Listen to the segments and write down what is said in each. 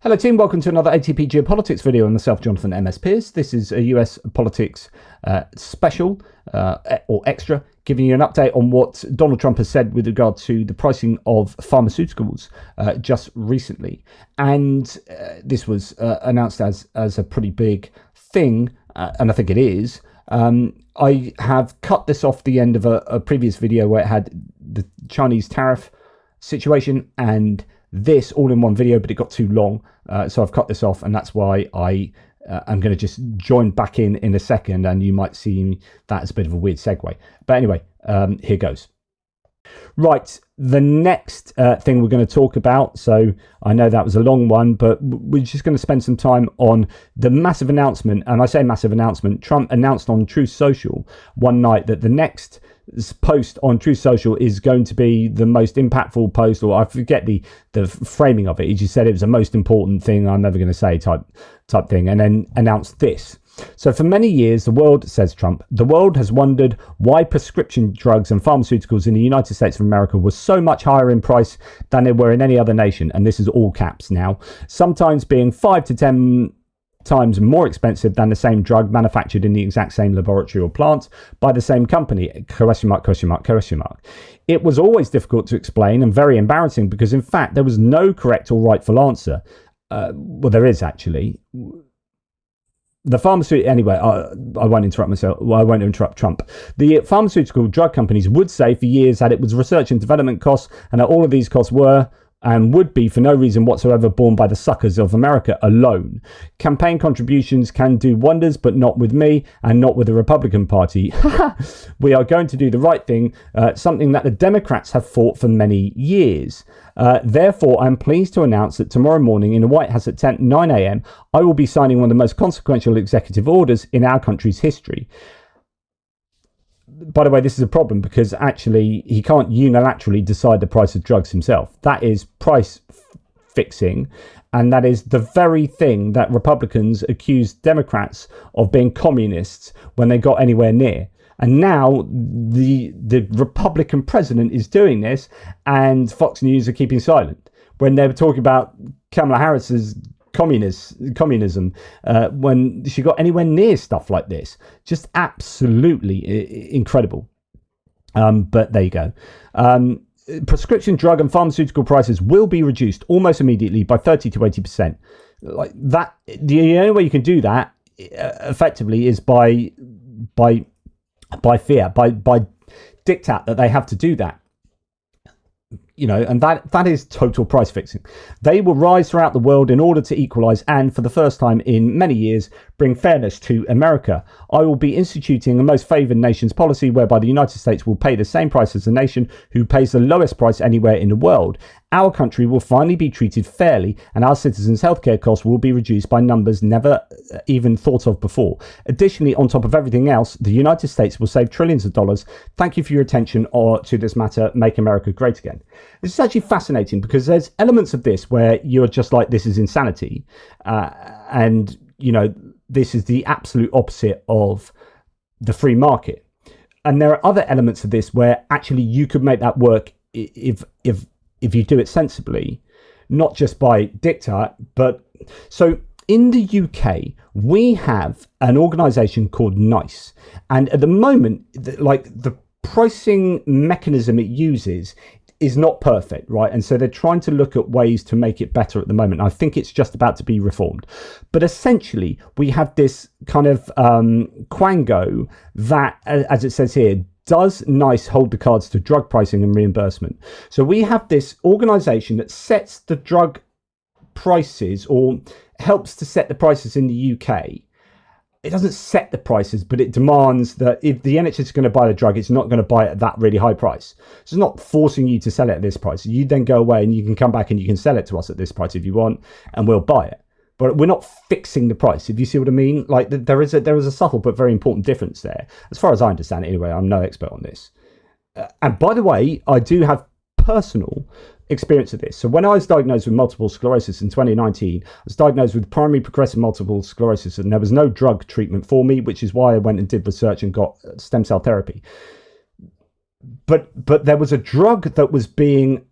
Hello team, welcome to another ATP Geopolitics video on myself, Jonathan MS Pearce. This is a US politics special or extra, giving you an update on what Donald Trump has said with regard to the pricing of pharmaceuticals just recently. And this was announced as a pretty big thing, and I think it is. I have cut this off the end of a previous video where it had the Chinese tariff situation and this all in one video, but it got too long, so I've cut this off, and that's why I am going to just join back in a second, and you might see that as a bit of a weird segue. But anyway, here goes. Right, the next thing we're going to talk about, so I know that was a long one, but we're just going to spend some time on the massive announcement, and I say massive announcement, Trump announced on Truth Social one night that the next post on Truth Social is going to be the most impactful post, or I forget the framing of it. He just said it was the most important thing I'm ever going to say type thing, and then announced this. So for many years, the world, says Trump, the world has wondered why prescription drugs and pharmaceuticals in the United States of America were so much higher in price than they were in any other nation. And this is all caps now, sometimes being 5 to 10 times more expensive than the same drug manufactured in the exact same laboratory or plant by the same company, ? It was always difficult to explain and very embarrassing because in fact there was no correct or rightful answer. Well, there is actually. The pharmaceutical, anyway, I won't interrupt myself. Well, I won't interrupt Trump. The pharmaceutical drug companies would say for years that it was research and development costs, and that all of these costs were and would be for no reason whatsoever borne by the suckers of America alone. Campaign contributions can do wonders, but not with me and not with the Republican Party. We are going to do the right thing, something that the Democrats have fought for many years. Therefore, I'm pleased to announce that tomorrow morning in the White House at 9 a.m, I will be signing one of the most consequential executive orders in our country's history. By the way, this is a problem because actually he can't unilaterally decide the price of drugs himself. That is price fixing, and that is the very thing that Republicans accused Democrats of being communists when they got anywhere near. And now the Republican president is doing this, and Fox News are keeping silent when they were talking about Kamala Harris's communism when she got anywhere near stuff like this. Just absolutely incredible. But there you go. Prescription drug and pharmaceutical prices will be reduced almost immediately by 30 to 80%. Like that, the only way you can do that effectively is by fear, by diktat that they have to do that. You know, and that is total price fixing. They will rise throughout the world in order to equalize and, for the first time in many years, bring fairness to America. I will be instituting a most favored nations policy whereby the United States will pay the same price as a nation who pays the lowest price anywhere in the world. Our country will finally be treated fairly, and our citizens' healthcare costs will be reduced by numbers never even thought of before. Additionally, on top of everything else, the United States will save trillions of dollars. Thank you for your attention to this matter. Make America great again. This is actually fascinating because there's elements of this where you're just like, this is insanity. And, you know, this is the absolute opposite of the free market. And there are other elements of this where actually you could make that work if you do it sensibly, not just by diktat, but so in the UK, we have an organisation called NICE. And at the moment, the pricing mechanism it uses is not perfect, right? And so they're trying to look at ways to make it better at the moment. I think it's just about to be reformed. But essentially, we have this kind of quango that, as it says here, does NICE hold the cards to drug pricing and reimbursement? So we have this organisation that sets the drug prices or helps to set the prices in the UK. It doesn't set the prices, but it demands that if the NHS is going to buy the drug, it's not going to buy it at that really high price. So it's not forcing you to sell it at this price. You then go away and you can come back and you can sell it to us at this price if you want, and we'll buy it. But we're not fixing the price, if you see what I mean. Like there is a subtle but very important difference there. As far as I understand it anyway, I'm no expert on this. And by the way, I do have personal experience of this. So when I was diagnosed with multiple sclerosis in 2019, I was diagnosed with primary progressive multiple sclerosis, and there was no drug treatment for me, which is why I went and did research and got stem cell therapy. But there was a drug that was being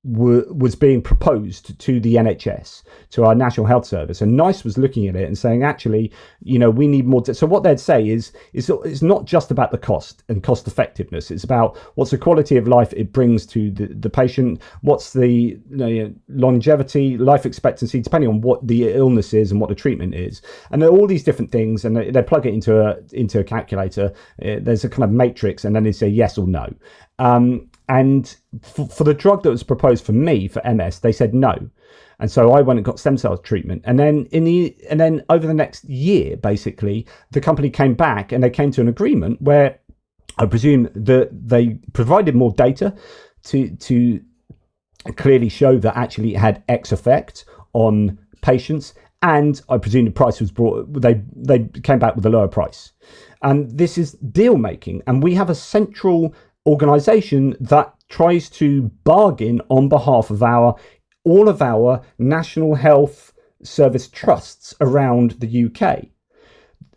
was being proposed to the NHS, to our National Health Service, and NICE was looking at it and saying, actually, we need more. So what they'd say is it's not just about the cost and cost effectiveness. It's about what's the quality of life it brings to the patient, what's the longevity, life expectancy, depending on what the illness is and what the treatment is, and there are all these different things, and they plug it into a calculator. There's a kind of matrix, and then they say yes or no. And for the drug that was proposed for me, for MS, they said no. And so I went and got stem cell treatment. And then over the next year, basically, the company came back and they came to an agreement where I presume that they provided more data to clearly show that actually it had X effect on patients. And I presume the price was they came back with a lower price. And this is deal making. And we have a central organization that tries to bargain on behalf of all of our national health service trusts around the UK.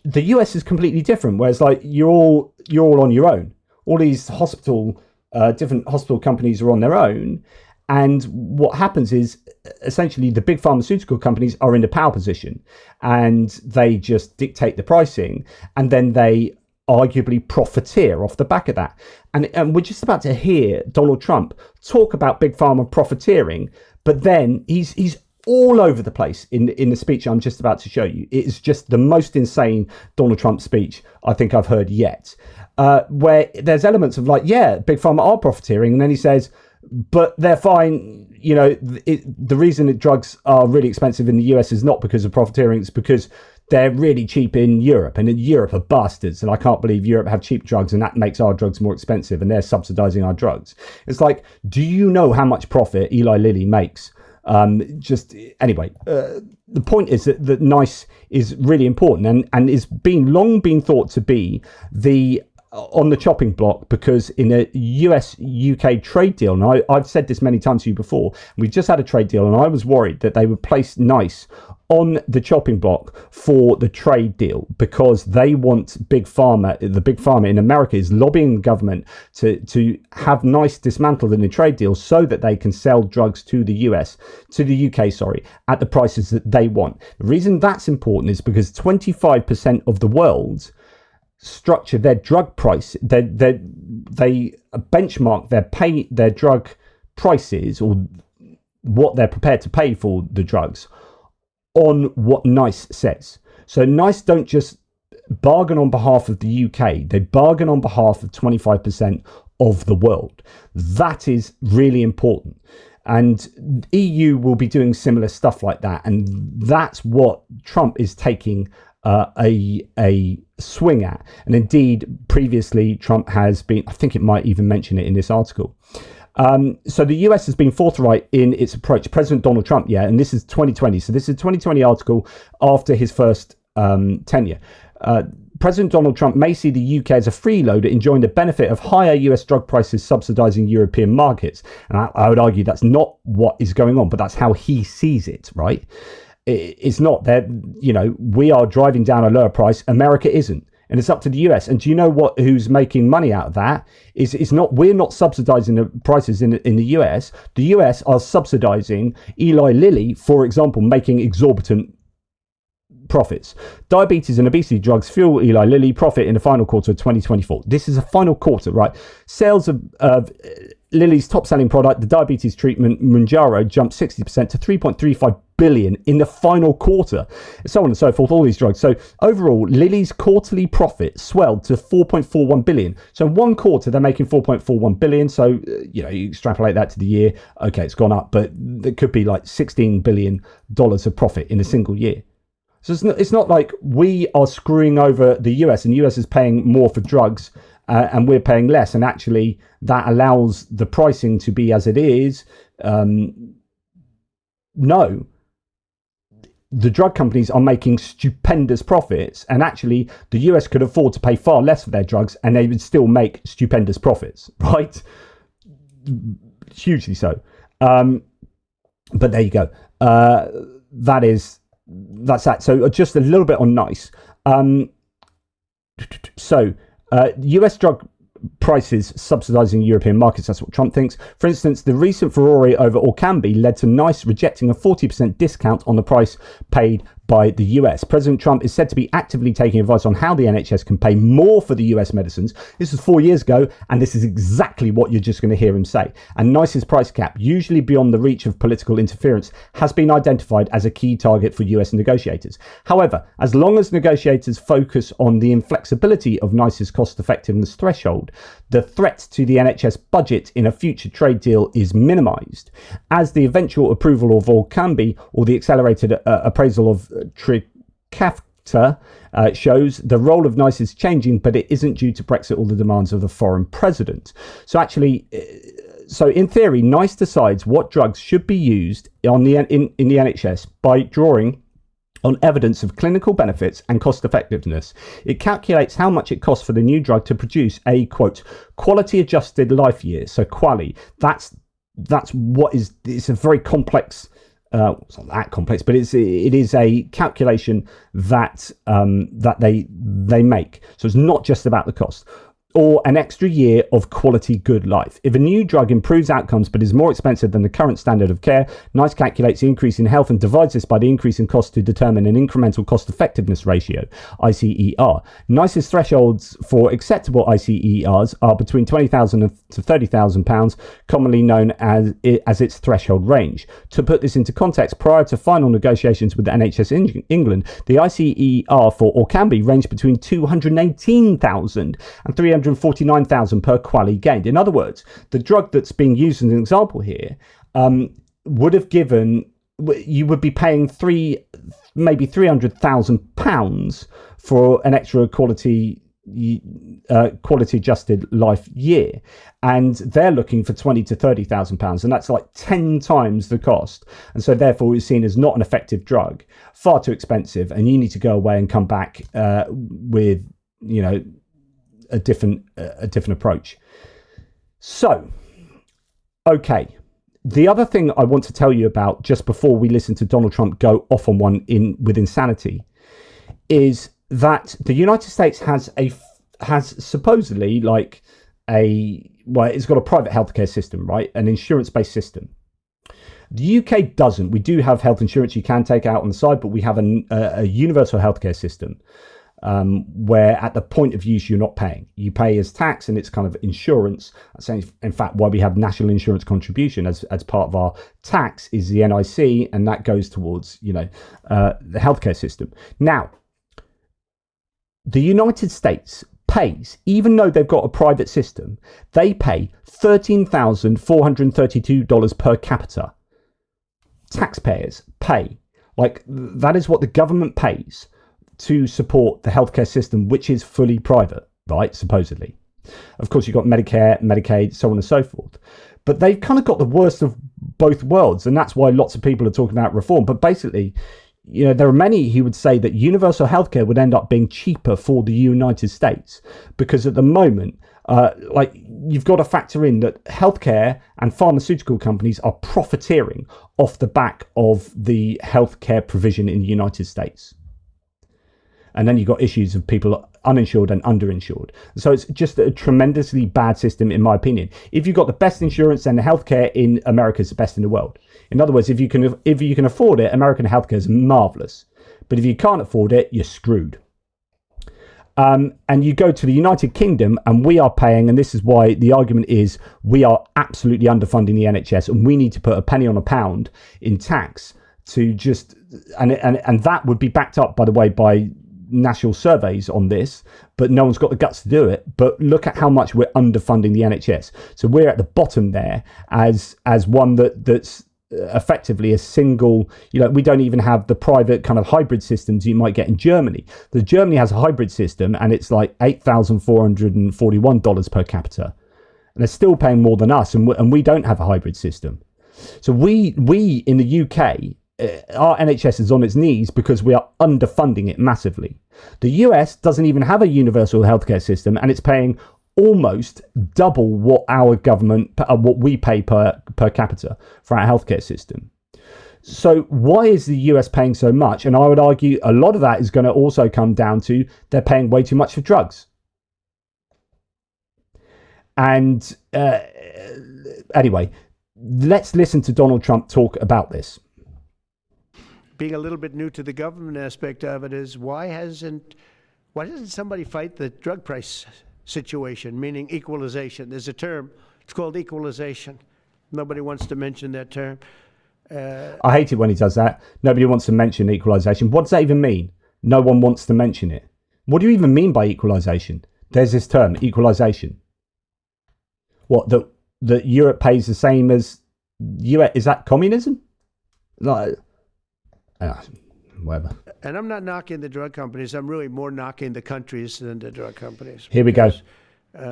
The US is completely different, whereas like you're all on your own. All these different hospital companies are on their own, and what happens is essentially the big pharmaceutical companies are in the power position, and they just dictate the pricing, and then they arguably profiteer off the back of that. And we're just about to hear Donald Trump talk about big pharma profiteering, but then he's all over the place in the speech I'm just about to show you. It is just the most insane Donald Trump speech I think I've heard yet, where there's elements of like, yeah, big pharma are profiteering, and then he says, but they're fine. The reason that drugs are really expensive in the US is not because of profiteering, it's because they're really cheap in Europe, and in Europe are bastards, and I can't believe Europe have cheap drugs and that makes our drugs more expensive and they're subsidizing our drugs. It's like, do you know how much profit Eli Lilly makes? Anyway, the point is that NICE is really important and is long been thought to be on the chopping block, because in a US-UK trade deal, and I've said this many times to you before, we just had a trade deal and I was worried that they would place NICE on the chopping block for the trade deal, because they want big pharma. The big pharma in America is lobbying the government to have NICE dismantled in the trade deal so that they can sell drugs to the UK, at the prices that they want. The reason that's important is because 25% of the world structure their drug price, they benchmark their drug prices, or what they're prepared to pay for the drugs, on what NICE says. So NICE don't just bargain on behalf of the UK, they bargain on behalf of 25% of the world. That is really important. And EU will be doing similar stuff like that. And that's what Trump is taking a swing at. And indeed, previously, Trump has been, I think it might even mention it in this article. So the US has been forthright in its approach. President Donald Trump, and this is 2020. So this is a 2020 article after his first tenure. President Donald Trump may see the UK as a freeloader enjoying the benefit of higher US drug prices subsidizing European markets. And I would argue that's not what is going on, but that's how he sees it, right? It's not that, we are driving down a lower price. America isn't. And it's up to the US. And do you know who's making money out of that? We're not subsidizing the prices in the US. The US are subsidizing Eli Lilly, for example, making exorbitant profits. Diabetes and obesity drugs fuel Eli Lilly profit in the final quarter of 2024. This is a final quarter, right? Sales of Lilly's top-selling product, the diabetes treatment Mounjaro, jumped 60% to 3.35 billion in the final quarter, so on and so forth, all these drugs. So overall, Lilly's quarterly profit swelled to 4.41 billion. So in one quarter, they're making 4.41 billion. So, you extrapolate that to the year. Okay, it's gone up, but there could be like $16 billion of profit in a single year. So it's not like we are screwing over the US and the US is paying more for drugs and we're paying less. And actually that allows the pricing to be as it is. No. The drug companies are making stupendous profits, and actually the US could afford to pay far less for their drugs and they would still make stupendous profits, right? Hugely so. But there you go. That's that. So just a little bit on NICE. US drug prices subsidising European markets. That's what Trump thinks. For instance, the recent furore over Orkambi led to NICE rejecting a 40% discount on the price paid by the US. President Trump is said to be actively taking advice on how the NHS can pay more for the US medicines. This was 4 years ago, and this is exactly what you're just going to hear him say. And NICE's price cap, usually beyond the reach of political interference, has been identified as a key target for US negotiators. However, as long as negotiators focus on the inflexibility of NICE's cost-effectiveness threshold, the threat to the NHS budget in a future trade deal is minimised. As the eventual approval of Orkambi or the accelerated appraisal of Trikafta shows, the role of NICE is changing, but it isn't due to Brexit or the demands of the foreign president. So in theory, NICE decides what drugs should be used in the NHS by drawing on evidence of clinical benefits and cost effectiveness. It calculates how much it costs for the new drug to produce a, quote, quality adjusted life year. So QALY, that's what is, it's a very complex, it's not that complex, but it is a calculation that they make. So it's not just about the cost. Or an extra year of quality good life. If a new drug improves outcomes but is more expensive than the current standard of care, NICE calculates the increase in health and divides this by the increase in cost to determine an incremental cost effectiveness ratio, ICER. NICE's thresholds for acceptable ICERs are between £20,000 to £30,000, commonly known as its threshold range. To put this into context, prior to final negotiations with the NHS in England, the ICER for Orkambi ranged between £218,000 and £349,000 per QALY gained. In other words, the drug that's being used as an example here would have given, you would be paying maybe £300,000 for an extra quality adjusted life year, and they're looking for £20,000 to £30,000, and that's like 10 times the cost, and so therefore it's seen as not an effective drug, far too expensive, and you need to go away and come back with, you know, a different approach. So, okay, the other thing I want to tell you about just before we listen to Donald Trump go off on one with insanity is that the United States has supposedly it's got a private healthcare system, right? An insurance-based system. The UK doesn't. We do have health insurance you can take out on the side, but we have a universal healthcare system. Where at the point of use you're not paying, you pay as tax, and it's kind of insurance. That's in fact why we have national insurance contribution as part of our tax is the NIC, and that goes towards, you know, the healthcare system. Now, the United States pays, even though they've got a private system, they pay $13,432 per capita. Taxpayers pay, like, that is what the government pays to support the healthcare system, which is fully private, right? Supposedly. Of course, you've got Medicare, Medicaid, so on and so forth. But they've kind of got the worst of both worlds, and that's why lots of people are talking about reform. But basically, you know, there are many who would say that universal healthcare would end up being cheaper for the United States, because at the moment, you've got to factor in that healthcare and pharmaceutical companies are profiteering off the back of the healthcare provision in the United States. And then you've got issues of people uninsured and underinsured. So it's just a tremendously bad system, in my opinion. If you've got the best insurance, then the healthcare in America is the best in the world. In other words, if you can afford it, American healthcare is marvelous. But if you can't afford it, you're screwed. And you go to the United Kingdom, and we are paying, and this is why the argument is we are absolutely underfunding the NHS, and we need to put a penny on a pound in tax to just, and that would be backed up, by the way, by national surveys on this, but no one's got the guts to do it. But look at how much we're underfunding the NHS. So we're at the bottom there as one that's effectively a single, you know, we don't even have the private kind of hybrid systems you might get in Germany. Germany has a hybrid system, and it's like $8,441 per capita, and they're still paying more than us, and we don't have a hybrid system. So we in the UK, our NHS is on its knees because we are underfunding it massively. The US doesn't even have a universal healthcare system, and it's paying almost double what our government, what we pay per capita for our healthcare system. So why is the US paying so much? And I would argue a lot of that is going to also come down to they're paying way too much for drugs. And anyway, let's listen to Donald Trump talk about this. Being a little bit new to the government aspect of it is why doesn't somebody fight the drug price situation, meaning equalization? There's a term, it's called equalization. Nobody wants to mention that term. I hate it when he does that. Nobody wants to mention equalization. What does that even mean? No one wants to mention it. What do you even mean by equalization? There's this term, equalization. What, that Europe pays the same as US? Is that communism? Like, whatever. And I'm not knocking the drug companies. I'm really more knocking the countries than the drug companies. Here we go.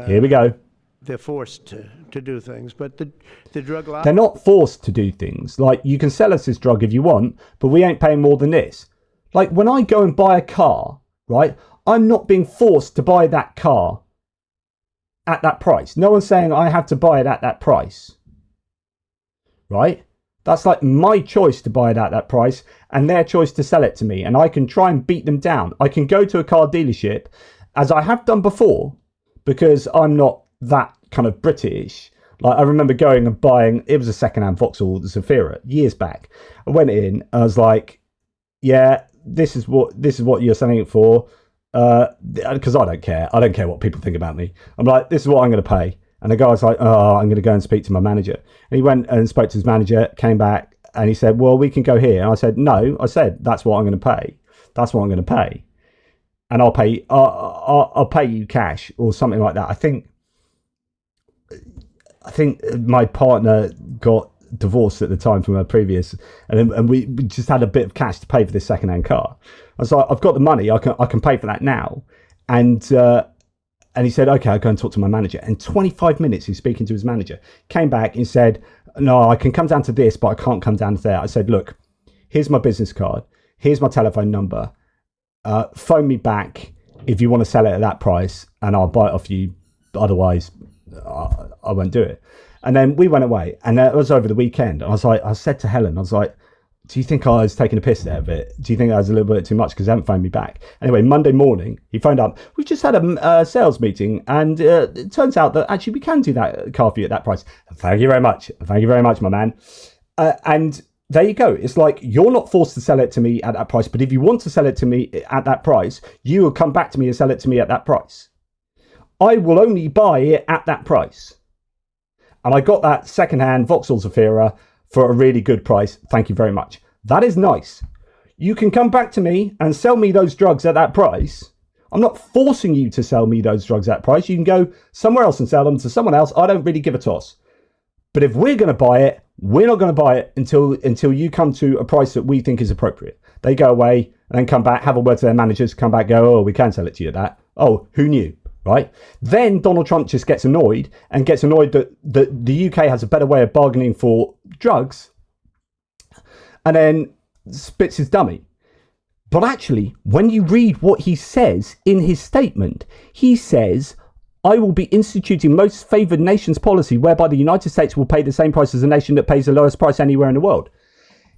Here we go. They're forced to do things, but the drug lobby... They're not forced to do things. Like, you can sell us this drug if you want, but we ain't paying more than this. Like, when I go and buy a car, right, I'm not being forced to buy that car at that price. No one's saying I have to buy it at that price. Right? That's like my choice to buy it at that price and their choice to sell it to me. And I can try and beat them down. I can go to a car dealership, as I have done before, because I'm not that kind of British. Like, I remember going and buying, it was a second-hand Vauxhall Zafira years back. I went in, I was like, yeah, this is what you're selling it for. Because I don't care. I don't care what people think about me. I'm like, this is what I'm going to pay. And the guy's like, oh, I'm going to go and speak to my manager. And he went and spoke to his manager, came back, and he said, well, we can go here. And I said, no. I said, that's what I'm going to pay. That's what I'm going to pay. And I'll pay you cash or something like that. I think my partner got divorced at the time from her previous, and we just had a bit of cash to pay for this second-hand car. I was like, I've got the money. I can pay for that now. And he said, okay, I'll go and talk to my manager. And 25 minutes he's speaking to his manager. Came back and said, no, I can come down to this, but I can't come down to there. I said, look, here's my business card. Here's my telephone number. Phone me back if you want to sell it at that price, and I'll buy it off you. Otherwise, I won't do it. And then we went away, and it was over the weekend. And I said to Helen, I was like, do you think I was taking a piss there a bit? Do you think that was a little bit too much because they haven't phoned me back? Anyway, Monday morning, he phoned up. We just had a sales meeting, and it turns out that actually we can do that car for you at that price. Thank you very much. Thank you very much, my man. And there you go. It's like, you're not forced to sell it to me at that price, but if you want to sell it to me at that price, you will come back to me and sell it to me at that price. I will only buy it at that price. And I got that second-hand Vauxhall Zafira for a really good price. Thank you very much. That is nice. You can come back to me and sell me those drugs at that price. I'm not forcing you to sell me those drugs at that price. You can go somewhere else and sell them to someone else. I don't really give a toss. But if we're going to buy it, we're not going to buy it until you come to a price that we think is appropriate. They go away and then come back, have a word to their managers, come back, go, oh, we can sell it to you at that. Oh, who knew? Right? Then Donald Trump just gets annoyed that the UK has a better way of bargaining for drugs, and then spits his dummy. But actually, when you read what he says in his statement, he says, I will be instituting most favoured nations policy whereby the United States will pay the same price as a nation that pays the lowest price anywhere in the world.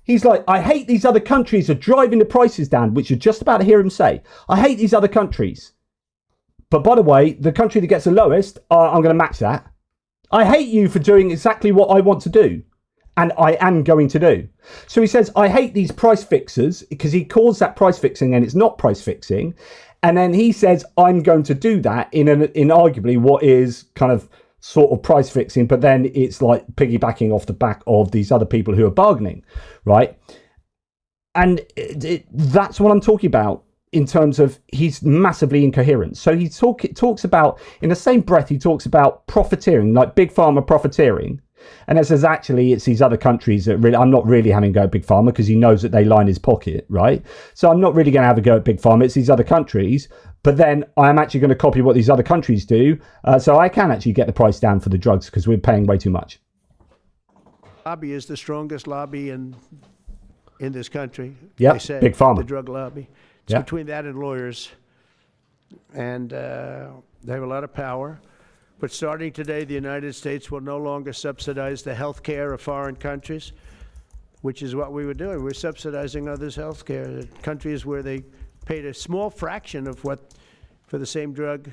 He's like, I hate these other countries are driving the prices down, which you're just about to hear him say. I hate these other countries. But by the way, the country that gets the lowest, I'm going to match that. I hate you for doing exactly what I want to do. And I am going to do. So he says, I hate these price fixers, because he calls that price fixing and it's not price fixing. And then he says, I'm going to do that in arguably what is kind of sort of price fixing, but then it's like piggybacking off the back of these other people who are bargaining, right? And that's what I'm talking about. In terms of, he's massively incoherent. So he talks about, in the same breath, he talks about profiteering, like big pharma profiteering. And it says, actually, it's these other countries that really, I'm not really having a go at big pharma because he knows that they line his pocket, right? So I'm not really going to have a go at big pharma. It's these other countries. But then I'm actually going to copy what these other countries do. So I can actually get the price down for the drugs because we're paying way too much. Lobby is the strongest lobby in this country. Yeah, big pharma. The drug lobby. It's between that and lawyers, and they have a lot of power. But starting today, the United States will no longer subsidize the health care of foreign countries, which is what we were doing. We're subsidizing others' health care. Countries where they paid a small fraction of what for the same drug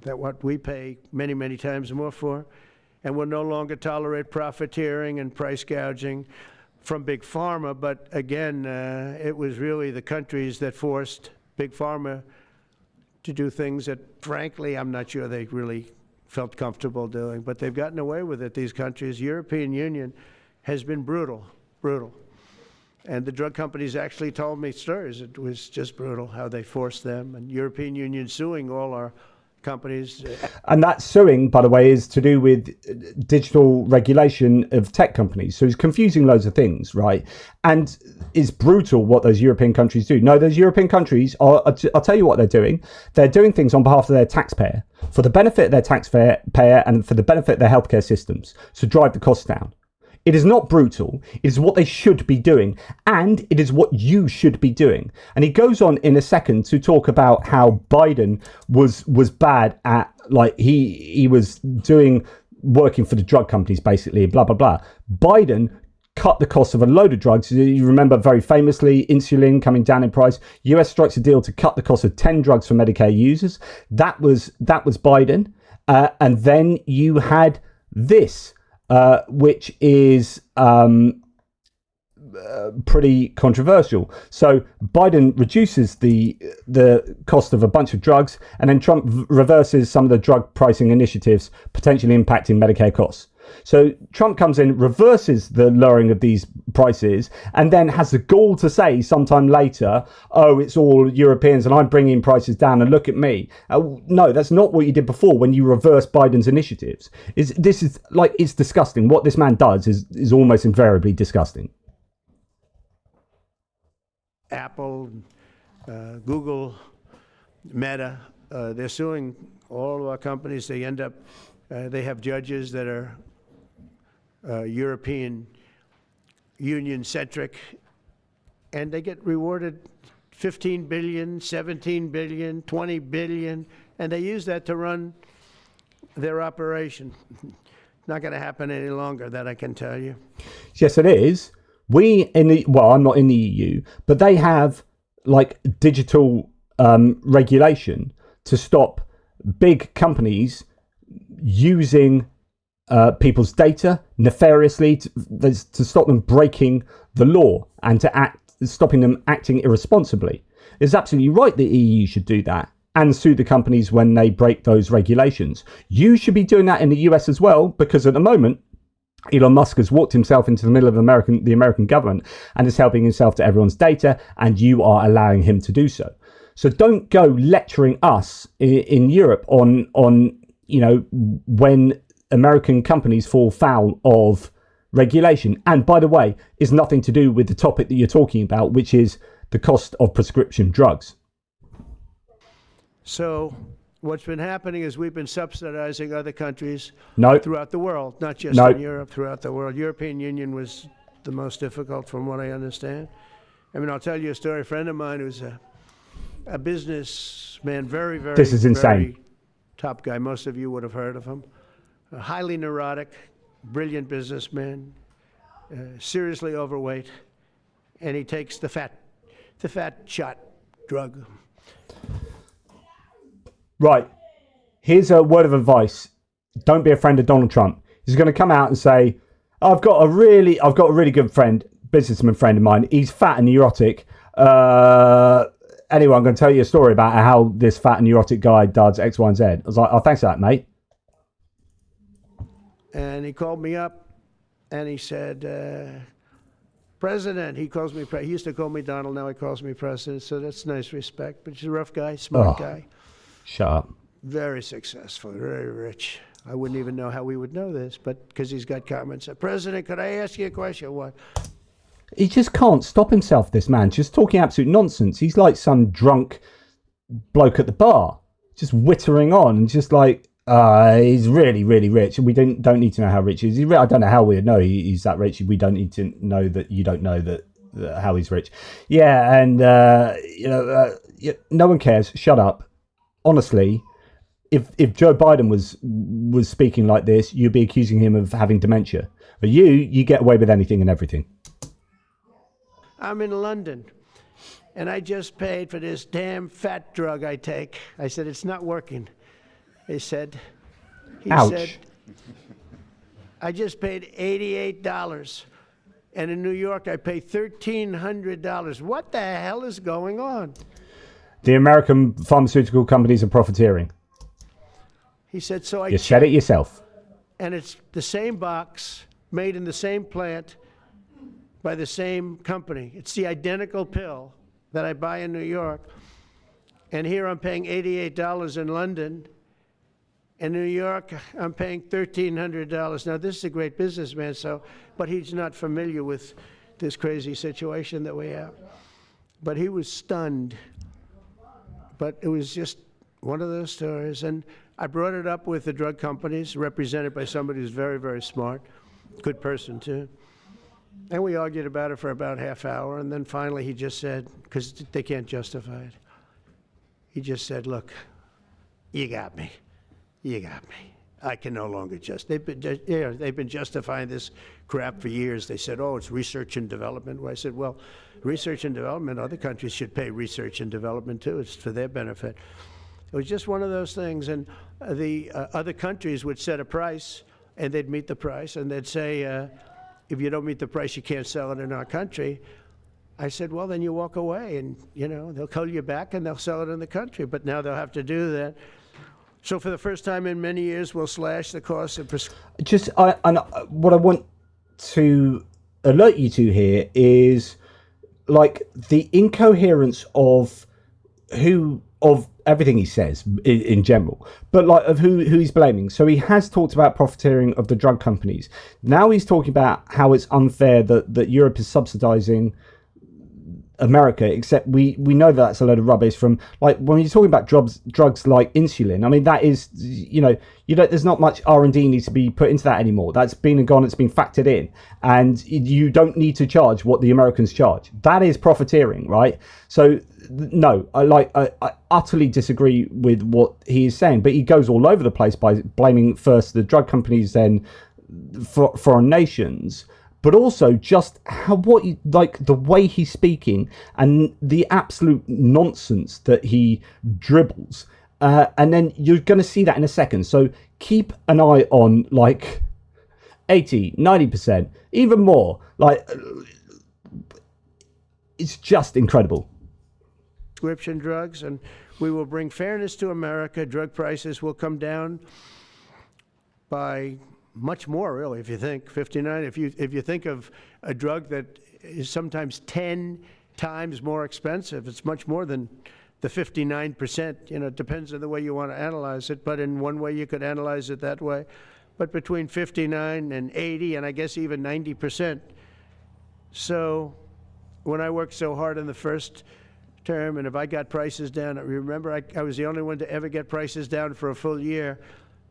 that what we pay many, many times more for, and will no longer tolerate profiteering and price gouging from Big Pharma. But again, it was really the countries that forced Big Pharma to do things that, frankly, I'm not sure they really felt comfortable doing. But they've gotten away with it, these countries. European Union has been brutal, brutal. And the drug companies actually told me stories. It was just brutal how they forced them. And European Union suing all our companies. And that suing, by the way, is to do with digital regulation of tech companies. So he's confusing loads of things, right? And it's brutal what those European countries do. No, those European countries are, I'll tell you what they're doing. They're doing things on behalf of their taxpayer, for the benefit of their taxpayer and for the benefit of their healthcare systems, to drive the costs down. It is not brutal. It is what they should be doing. And it is what you should be doing. And he goes on in a second to talk about how Biden was bad at, like, he was working for the drug companies, basically, blah, blah, blah. Biden cut the cost of a load of drugs. You remember very famously, insulin coming down in price. US strikes a deal to cut the cost of 10 drugs for Medicare users. That was Biden. And then you had this, which is pretty controversial. So Biden reduces the cost of a bunch of drugs, and then Trump reverses some of the drug pricing initiatives, potentially impacting Medicare costs. So Trump comes in, reverses the lowering of these prices, and then has the gall to say sometime later, oh, it's all Europeans and I'm bringing prices down and look at me. No, that's not what you did before when you reversed Biden's initiatives. This is like, it's disgusting. What this man does is almost invariably disgusting. Apple, Google, Meta, they're suing all of our companies. They end up, they have judges that are European Union centric, and they get rewarded 15 billion, 17 billion, 20 billion, and they use that to run their operation. Not going to happen any longer, that I can tell you. Yes, it is. I'm not in the EU, but they have like digital regulation to stop big companies using people's data nefariously to stop them breaking the law and stopping them acting irresponsibly. It's absolutely right the EU should do that and sue the companies when they break those regulations. You should be doing that in the US as well, because at the moment, Elon Musk has walked himself into the middle of the American government and is helping himself to everyone's data, and you are allowing him to do so. So don't go lecturing us in Europe on when American companies fall foul of regulation. And by the way, it's nothing to do with the topic that you're talking about, which is the cost of prescription drugs. So what's been happening is we've been subsidizing other countries throughout the world, not just in Europe, throughout the world. European Union was the most difficult from what I understand. I mean, I'll tell you a story. A friend of mine who's a businessman, very, very, this is insane. Very top guy. Most of you would have heard of him. A highly neurotic, brilliant businessman, seriously overweight, and he takes the fat shot drug. Right. Here's a word of advice. Don't be a friend of Donald Trump. He's going to come out and say, I've got a really good friend, businessman friend of mine. He's fat and neurotic. Anyway, I'm going to tell you a story about how this fat and neurotic guy does X, Y, and Z. I was like, oh, thanks for that, mate. And he called me up and he said, President, he calls me, he used to call me Donald, now he calls me President, so that's nice respect. But he's a rough guy, smart guy. Shut up. Very successful, very rich. I wouldn't even know how we would know this, but because he's got comments. President, could I ask you a question? What? He just can't stop himself, this man, just talking absolute nonsense. He's like some drunk bloke at the bar, just wittering on and just like, he's really, really rich. And we don't need to know how rich he is. I don't know how we would know he's that rich. We don't need to know that you don't know that how he's rich. Yeah, and no one cares. Shut up. Honestly, if Joe Biden was speaking like this, you'd be accusing him of having dementia. But you get away with anything and everything. I'm in London, and I just paid for this damn fat drug I take. I said, it's not working. He said, Ouch. I just paid $88. And in New York, I pay $1,300. What the hell is going on? The American pharmaceutical companies are profiteering. He said, so I You said it yourself. And it's the same box, made in the same plant, by the same company. It's the identical pill that I buy in New York. And here I'm paying $88 in London. In New York, I'm paying $1,300. Now, this is a great businessman, but he's not familiar with this crazy situation that we have. But he was stunned. But it was just one of those stories. And I brought it up with the drug companies, represented by somebody who's very, very smart, good person, too. And we argued about it for about half hour. And then finally he just said, because they can't justify it, he just said, look, you got me. You got me. I can no longer they've been justifying this crap for years. They said, oh, it's research and development. Well, I said, well, research and development, other countries should pay research and development too. It's for their benefit. It was just one of those things. And the other countries would set a price, and they'd meet the price, and they'd say, if you don't meet the price, you can't sell it in our country. I said, well, then you walk away, and they'll call you back, and they'll sell it in the country. But now they'll have to do that. So for the first time in many years, we'll slash the cost of prescription. What I want to alert you to here is like the incoherence of everything he says in general, but like of who he's blaming. So he has talked about profiteering of the drug companies. Now he's talking about how it's unfair that Europe is subsidizing America, except we know that's a load of rubbish. From like when you're talking about drugs like insulin, I mean that is there's not much R&D needs to be put into that anymore. That's been and gone. It's been factored in, and you don't need to charge what the Americans charge. That is profiteering, right? So no, I utterly disagree with what he is saying, but he goes all over the place by blaming first the drug companies, then foreign nations. But also just the way he's speaking and the absolute nonsense that he dribbles. And then you're going to see that in a second. So keep an eye on 80, 90%, even more. It's just incredible. Prescription drugs, and we will bring fairness to America. Drug prices will come down by much more, really, if you think 59. If you think of a drug that is sometimes 10 times more expensive, it's much more than the 59%. It depends on the way you want to analyze it, but in one way you could analyze it that way. But between 59 and 80, and I guess even 90%. So when I worked so hard in the first term, and if I got prices down, remember I was the only one to ever get prices down for a full year.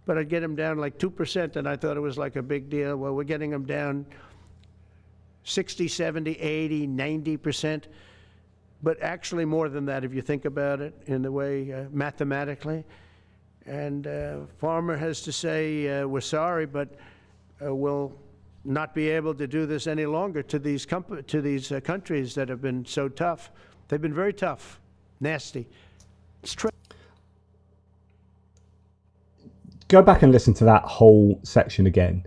But I'd get them down like 2%, and I thought it was like a big deal. Well, we're getting them down 60, 70, 80, 90%. But actually more than that, if you think about it in the way mathematically. And Pharma has to say, we're sorry, but we'll not be able to do this any longer to these countries that have been so tough. They've been very tough, nasty. It's true. Go back and listen to that whole section again.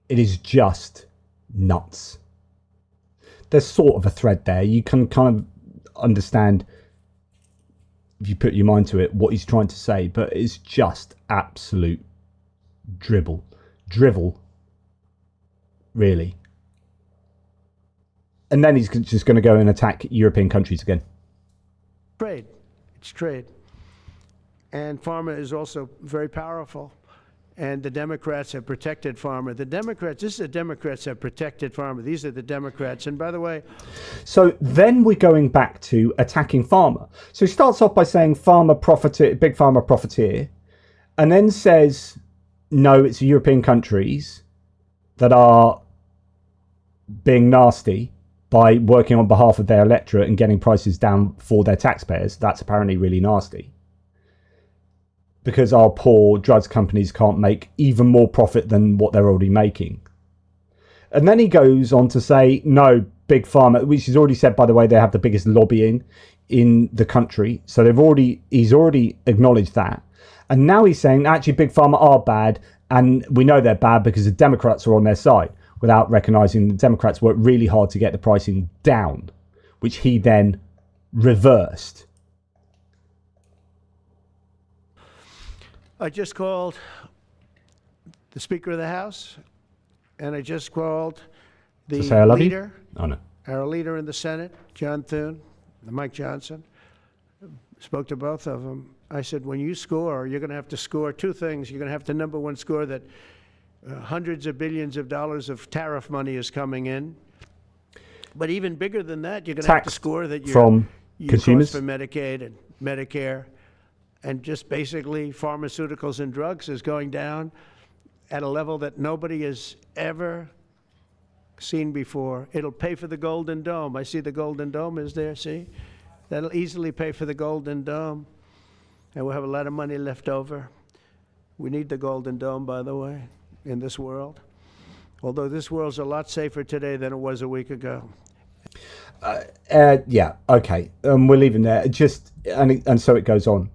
It is just nuts. There's sort of a thread there. You can kind of understand, if you put your mind to it, what he's trying to say, but it's just absolute drivel, really. And then he's just going to go and attack European countries again. Trade. It's trade. And pharma is also very powerful. And the Democrats have protected pharma. This is the Democrats have protected pharma. These are the Democrats. And by the way... So then we're going back to attacking pharma. So he starts off by saying big pharma profiteer, and then says, no, it's European countries that are being nasty by working on behalf of their electorate and getting prices down for their taxpayers. That's apparently really nasty, because our poor drugs companies can't make even more profit than what they're already making. And then he goes on to say, no, big pharma, which he's already said, by the way, they have the biggest lobbying in the country. So he's already acknowledged that. And now he's saying actually big pharma are bad, and we know they're bad because the Democrats are on their side, without recognising the Democrats worked really hard to get the pricing down, which he then reversed. I just called the Speaker of the House, and I just called the To say I love leader, you? Oh no. our leader in the Senate, John Thune, and Mike Johnson. Spoke to both of them. I said, when you score, you're going to have to score two things. You're going to have to, number one, score that hundreds of billions of dollars of tariff money is coming in. But even bigger than that, you're going to have to score that from consumers for Medicaid and Medicare, and just basically pharmaceuticals and drugs is going down at a level that nobody has ever seen before. It'll pay for the Golden Dome. I see the Golden Dome is there, see? That'll easily pay for the Golden Dome. And we'll have a lot of money left over. We need the Golden Dome, by the way, in this world. Although this world's a lot safer today than it was a week ago. Yeah, okay. We'll leave him there. And so it goes on.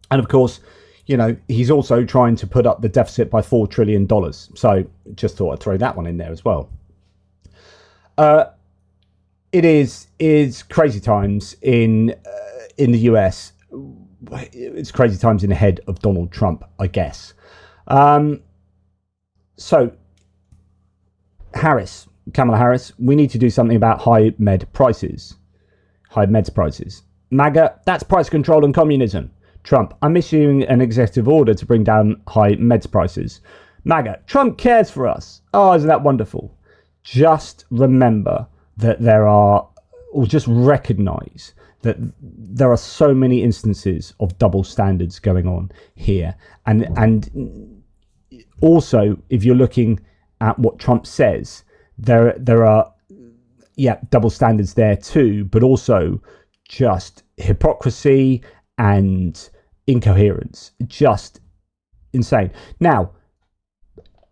And of course, you know, he's also trying to put up the deficit by $4 trillion. So just thought I'd throw that one in there as well. It is crazy times in the US. It's crazy times in the head of Donald Trump, I guess. So Kamala Harris, we need to do something about high meds prices. MAGA, that's price control and communism. Trump, I'm issuing an executive order to bring down high meds prices. MAGA, Trump cares for us. Oh, isn't that wonderful? Just remember that just recognize that there are so many instances of double standards going on here. And also, if you're looking at what Trump says, there are, double standards there too, but also just hypocrisy and incoherence. Just insane. Now,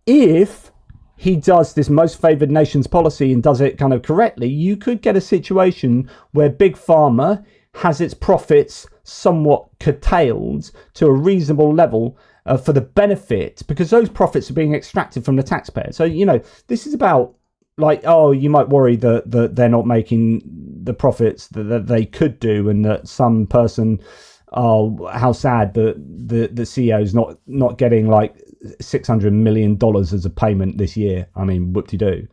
if he does this most favoured nations policy and does it kind of correctly, you could get a situation where Big Pharma has its profits somewhat curtailed to a reasonable level for the benefit, because those profits are being extracted from the taxpayer. So, you know, this is about like, oh, you might worry that they're not making the profits that they could do, and that some person, oh, how sad that the CEO is not getting like $600 million as a payment this year. I mean, whoop-de-doo.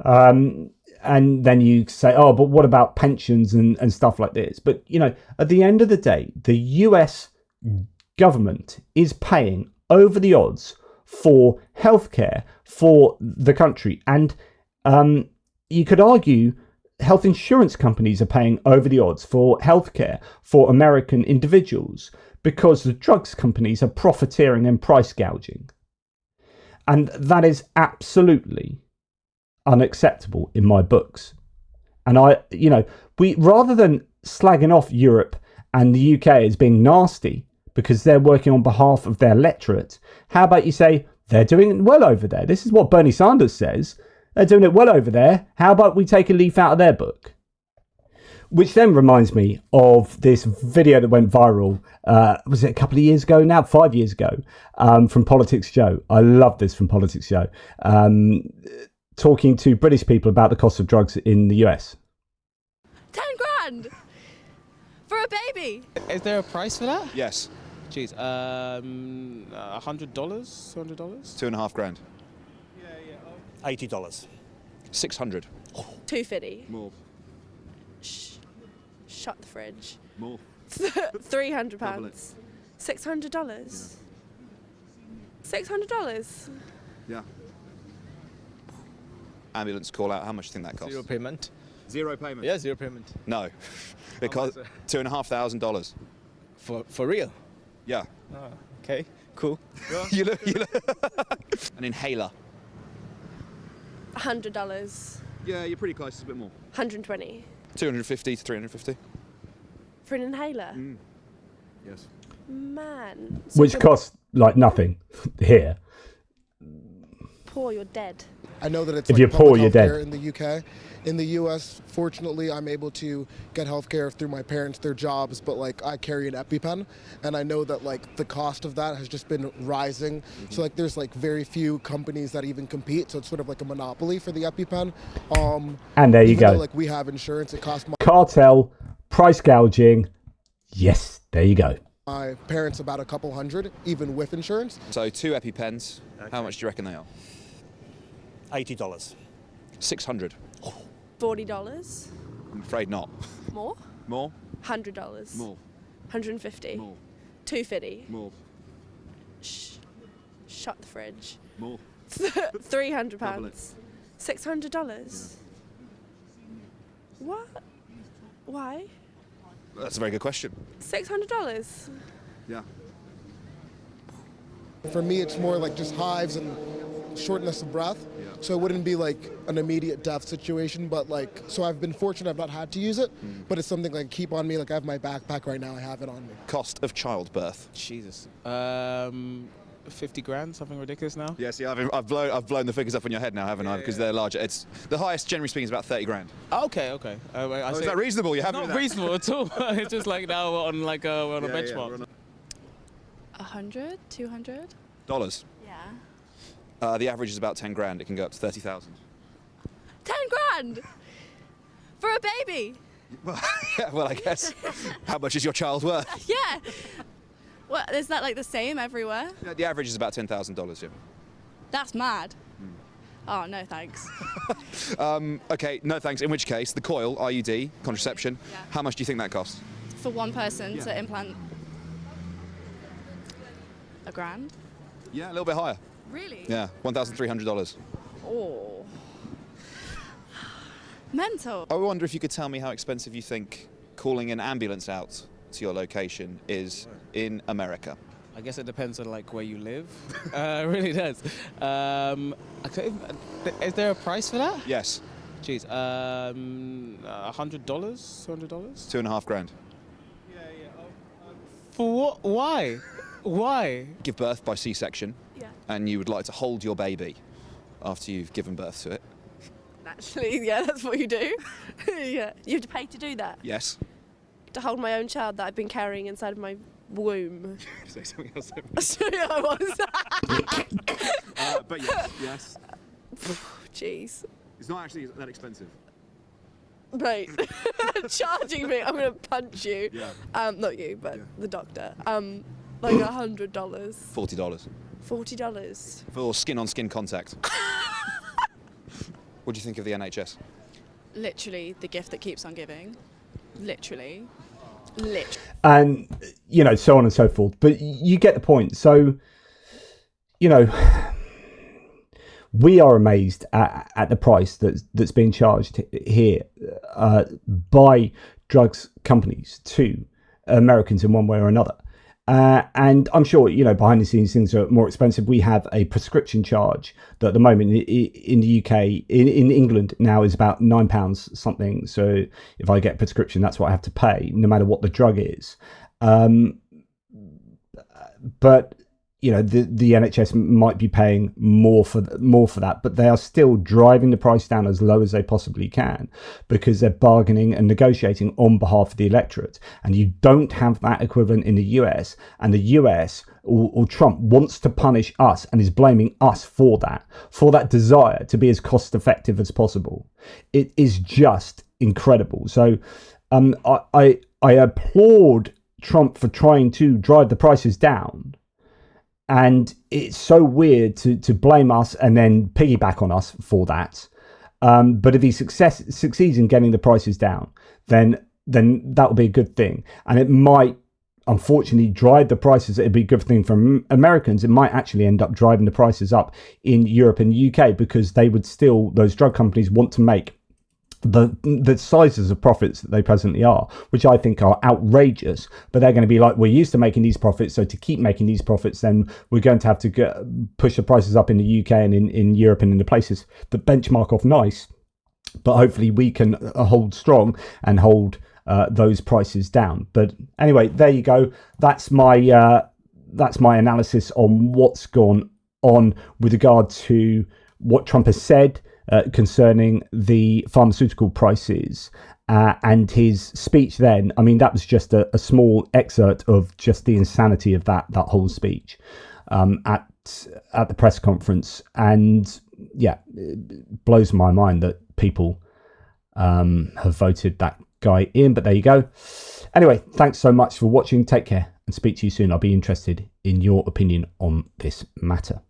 And then you say, oh, but what about pensions and stuff like this? But, you know, at the end of the day, the US government is paying over the odds for healthcare for the country. And you could argue health insurance companies are paying over the odds for healthcare for American individuals, because the drugs companies are profiteering and price gouging. And that is absolutely unacceptable in my books. And we, rather than slagging off Europe and the UK as being nasty because they're working on behalf of their electorate, how about you say they're doing it well over there? This is what Bernie Sanders says. They're doing it well over there. How about we take a leaf out of their book? Which then reminds me of this video that went viral, was it a couple of years ago now? 5 years ago, from Politics Joe. I love this from Politics Joe. Talking to British people about the cost of drugs in the US. 10 grand for a baby. Is there a price for that? Yes. Jeez, $100, $200? $2.5 grand. $80. 600. 250. More. Shut the fridge. More. £300. Double it. $600. $600. Yeah. Ambulance call out. How much do you think that costs? Zero payment. Zero payment? Yeah, zero payment. No. It costs $2,500. For real? Yeah. Oh, okay, cool. you look. An inhaler. $100. Yeah, you're pretty close. It's a bit more. 120. 250 to 350. For an inhaler. Yes. Man. Which costs like nothing here. Poor, you're dead. I know that it's If like you're public poor, you're dead. healthcare in the UK. In the US, fortunately, I'm able to get healthcare through my parents, their jobs, but like I carry an EpiPen, and I know that like the cost of that has just been rising. So like there's like very few companies that even compete, so it's sort of like a monopoly for the EpiPen. And there you even go. though, like we have insurance, it costs Cartel, price gouging. Yes, there you go. my parents about a couple hundred, even with insurance. So 2 EpiPens. How much do you reckon they are? $80. 600. $40. I'm afraid not. More? More? $100. More. 150. More. 250. More. Shut the fridge. More. £300. Double it. $600. What? Why? That's a very good question. $600. Yeah. For me, it's more like just hives and shortness of breath. So it wouldn't be like an immediate death situation, but like, so I've been fortunate I've not had to use it, but it's something like keep on me. Like I have my backpack right now, I have it on me. Cost of childbirth. Jesus. 50 grand, something ridiculous now? Yeah, see, I've blown the figures up in your head now, haven't I? Because they're larger. It's the highest, generally speaking, is about 30 grand. Okay. Is that reasonable? You haven't Not reasonable at all. It's just like now we're on like we're on a benchmark. 100, 200. Dollars. Yeah. The average is about 10 grand. It can go up to 30,000. 10 grand for a baby. Yeah, well, I guess. How much is your child worth? Yeah. Well, is that like the same everywhere? Yeah, the average is about $10,000. Yeah. That's mad. Oh no, thanks. Okay, no thanks. In which case, the coil, IUD, contraception. Yeah. How much do you think that costs? For one person to implant a grand? Yeah, a little bit higher. Really? Yeah, $1,300. Oh. Mental. I wonder if you could tell me how expensive you think calling an ambulance out to your location is in America. I guess it depends on like where you live. It really does. Is there a price for that? Yes, Jeez. $100, $200. $2.5 grand. For what? Why? Why? Give birth by C-section, Yeah. and you would like to hold your baby after you've given birth to it. Actually, yeah, that's what you do. Yeah. You have to pay to do that. Yes. To hold my own child that I've been carrying inside of my womb. Say something else. Sorry, I was. But yes. Jeez. It's not actually that expensive. Mate, charging me, I'm gonna punch you. Yeah. Not you, but Yeah. the doctor. Like $100. $40 $40. for skin-on-skin contact. What do you think of the NHS? Literally the gift that keeps on giving. Literally. And, you know, so on and so forth. But you get the point. So, you know, we are amazed at the price that's being charged here by drugs companies to Americans in one way or another. And I'm sure, you know, behind the scenes things are more expensive. We have a prescription charge that at the moment in the UK, in England now is about £9 something. So if I get a prescription, that's what I have to pay, no matter what the drug is. But you know, the NHS might be paying more for that, but they are still driving the price down as low as they possibly can because they're bargaining and negotiating on behalf of the electorate. And you don't have that equivalent in the US. And the US or Trump wants to punish us and is blaming us for that desire to be as cost effective as possible. It is just incredible. So I applaud Trump for trying to drive the prices down. And it's so weird to blame us and then piggyback on us for that. But if he succeeds in getting the prices down, then that will be a good thing. And it might, unfortunately, drive the prices. It'd be a good thing for Americans. It might actually end up driving the prices up in Europe and the UK because they would still, those drug companies want to make the sizes of profits that they presently are, which I think are outrageous, but they're going to be like, we're used to making these profits, so to keep making these profits, then we're going to have to push the prices up in the UK and in Europe and in the places that benchmark off NICE. But hopefully we can hold strong and hold those prices down. But anyway, there you go. That's my analysis on what's gone on with regard to what Trump has said concerning the pharmaceutical prices and his speech then. I mean, that was just a small excerpt of just the insanity of that whole speech at the press conference. And yeah, it blows my mind that people have voted that guy in, but there you go. Anyway, thanks so much for watching. Take care and speak to you soon. I'll be interested in your opinion on this matter.